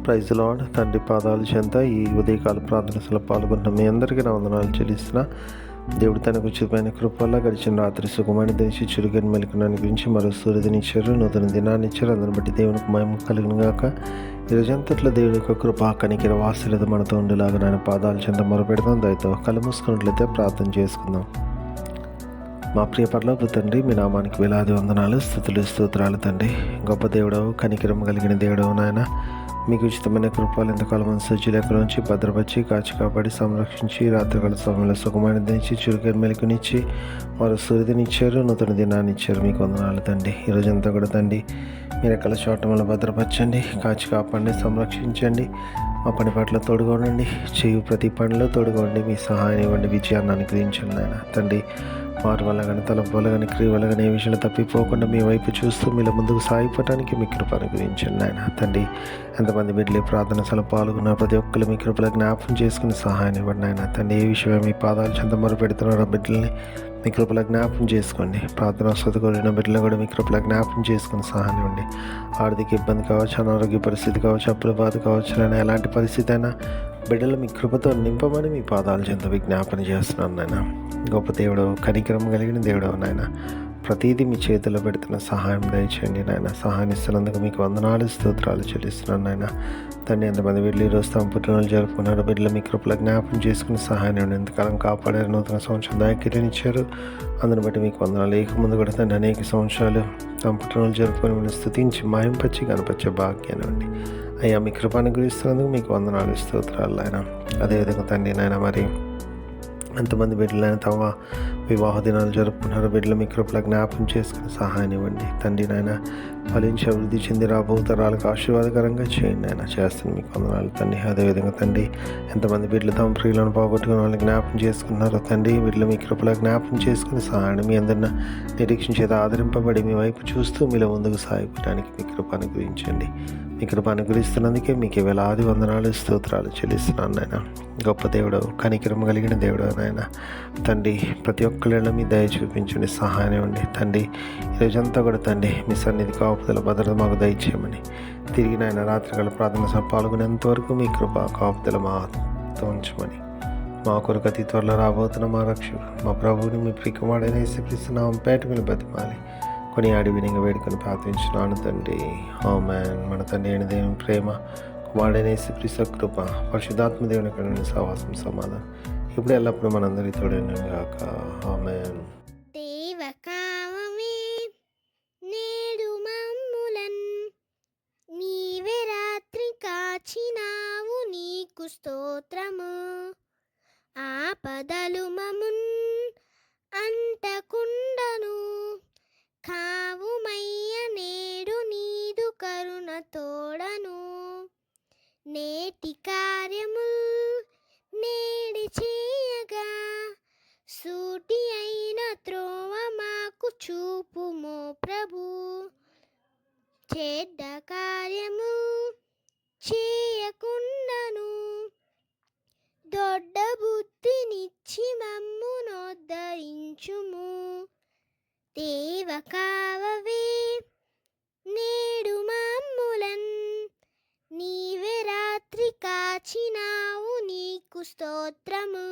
Praise lord. తండ్రి పాదాల చెంత ఈ ఉదయకాల ప్రార్థనలో పాల్గొంటున్న మీ అందరికీ నా వందనాలు చెల్లిస్తున్నా. దేవుడు తనకు ఉచితమైన కృప వల్ల గడిచిన రాత్రి సుఖమాన్ని దించి చురుగని మెలకునాన్ని గురించి మరో సూర్యుదినిచ్చారు, నూతన దినాన్ని ఇచ్చారు. అందరిని బట్టి దేవునికి మహిమ కలిగిన గాక. ఈ రోజంతట్లో దేవుడి యొక్క కృప కనికిర వాత్సల్యత మనతో ఉండేలాగా ఆయన పాదాల చెంత మొరపెడదాం. దయతో కళ్ళు మూసుకున్నట్లయితే ప్రార్థన చేసుకుందాం. మా ప్రియ పరలోక తండ్రి, మీ నామానికి వేలాది వందనాలు, స్తుతులు, స్తోత్రాలు తండ్రి. గొప్ప దేవుడవు, కనికిరం కలిగిన దేవుడవు నాయన. మీకు ఉచితమైన కృపలు ఎంతకాలం సజ్జులెక్కల నుంచి భద్రపరిచి కాచి కాపాడి సంరక్షించి రాత్రికాల సమయంలో సుఖమైన దించి చురుకైన మెలకునిచ్చి వారు సూర్యునిచ్చారు, నూతన దినాన్ని ఇచ్చారు. మీకు వందనాలు తండ్రి. ఈరోజంతా కూడా తండ్రి మీరు ఎక్కల చోటంలో భద్రపరచండి, కాచి కాపాడండి, సంరక్షించండి. మా పని పట్ల తోడుగా ఉండండి, చేయు ప్రతి పనిలో తోడుగా ఉండి మీ సహాయం ఇవ్వండి, విజయాన్ని అనుగ్రహించండి నాయన తండ్రి. వారి వల్ల కానీ తలంపు వల్ల కానీ క్రియ వల్ల కానీ ఏ విషయంలో తప్పిపోకుండా మీ వైపు చూస్తూ మీలో ముందుకు సాగిపోవడానికి మీ కృప అనుగ్రహించండి నాయన తండ్రి. ఎంతమంది బిడ్డలు ప్రార్థన సలు పాల్గొన్నారు, ప్రతి ఒక్కరు మీ కృపలో జ్ఞాపకం చేసుకుని సహాయం ఇవ్వండి నాయన తండ్రి. ఏ విషయమే మీ పాదాలు చెంత మొర పెడుతున్నారో బిడ్డల్ని మీ కృపలో జ్ఞాపకం చేసుకోండి. ప్రార్థన వసతి కోరిన బిడ్డలు కూడా మీ కృపలో జ్ఞాపకం చేసుకుని సహాయం ఇవ్వండి. ఆర్థిక ఇబ్బంది కావచ్చు, అనారోగ్య పరిస్థితి కావచ్చు, అప్పుల బాధ కావచ్చు, నేను ఎలాంటి పరిస్థితి అయినా బిడ్డలు మీ కృపతో నింపమని మీ పాదాల చెంత విజ్ఞాపన చేస్తున్నాను నాయన. గొప్ప దేవుడు, కనికరం కలిగిన దేవుడు నాయన. ప్రతిదీ మీ చేతిలో పెడుతున్న సహాయం దయచేయండి నాయన. సహాయం ఇస్తున్నందుకు మీకు వందనాలు, స్తోత్రాలు చెల్లిస్తున్నాను నాయన తండ్రి. ఎంతమంది బిడ్డలు ఈరోజు తమ పుట్టినరోజు జరుపుకున్నారు, బిడ్డలు మీ కృపలో జ్ఞాపకం చేసుకుని సహాయం ఇవ్వండి. ఎంతకాలం కాపాడారు, నూతన సంవత్సరం దాకిరినిచ్చారు. అందుని బట్టి మీకు వందనాలు. ఏక ముందు కూడా తండ్రి అనేక సంవత్సరాలు తమ పుట్టినరోజు జరుపుకొని మిమ్మల్ని స్తుతించి మాయంపరిచి కనపరిచే భాగ్యాన్ని ఇవ్వండి అయ్యా. మీ కృపాను గురిస్తున్నందుకు మీకు వందనాలు, స్తోత్రాలు ఆయన. అదేవిధంగా తండ్రి నాయన, మరి ఎంతమంది బిడ్డలైన తమ వివాహ దినాలు జరుపుకున్నారు, బిడ్డలు మీ కృపలో జ్ఞాపకం చేసుకుని సహాయం ఇవ్వండి తండ్రి నాయన. ఫలించి అభివృద్ధి చెంది రాబో తరాలకు ఆశీర్వాదకరంగా చేయండి ఆయన. చేస్తాను మీకు వందనాలు తండ్రి. అదేవిధంగా తండ్రి ఎంతమంది బిడ్డలు తమ ప్రియులను పోగొట్టుకుని వాళ్ళని జ్ఞాపకం చేసుకున్నారు తండ్రి, బిడ్డలు మీ కృపలో జ్ఞాపకం చేసుకుని సహాయం. మీ అందరిన నిరీక్షణ చేత ఆదరింపబడి మీ వైపు చూస్తూ మీలో ముందుకు సాగిపోవడానికి మీ కృప అనుగ్రహించండి. మీ కృప అనుగ్రహిస్తున్నందుకే మీకు వేలాది వందనాలు, స్తోత్రాలు చెల్లిస్తున్నాను నాయన. గొప్ప దేవుడు, కనికరం కలిగిన దేవుడు నాయన తండ్రి. ప్రతి ఒక్కళ్ళ మీ దయ చూపించండి, సహాయం ఇవ్వండి తండ్రి. ఈరోజంతా కూడా తండ్రి మీ సన్నిధి కాపుదల భద్రత మాకు దయచేయమని, తిరిగి నాయన రాత్రికాల ప్రార్థన పాల్గొనేంత వరకు మీ కృప కాపుదల మాతో ఉంచమని, మా కొరకు అతి త్వరలో రాబోతున్న మా రక్షకుడు మా ప్రభువుని మీ ప్రియకుమారుడైన యేసుక్రీస్తు నామం పేట మీద బతిమాలి కొని వినిగా వేడుకొని ప్రార్థించున్నాను తండ్రి. ఆమేన్. మన తండ్రి అయిన దేవుని ప్రేమ, కుమారుడైన యేసుక్రీస్తు కృప, పరిశుద్ధాత్మ దేవుని యొక్క సహవాసం, సమాధానం ఇప్పుడు ఎల్లప్పుడూ మనందరి తోడైన గాక. ఆమేన్. దేవకావమే నేడు మమ్ములన్ నీవే రాత్రి కాచినావు, నీకు స్తోత్రము. ఆపదలు మమున్ అంటకుండను కావుమయ్య, నేడు నీదు కరుణ తోడను. నేటి కార్యముల్ నేడి చేయగా సూటి అయిన త్రోవ మాకు చూపుమో ప్రభు. చెడ్డ కార్యము చేయకుండాను దొడ్డ బుద్ధినిచ్చి మమ్మునోద్ధరించుము. దేవకావవే నేడు మమ్ములన్ నీవే రాత్రి కాచినావు, నీకు స్తోత్రము.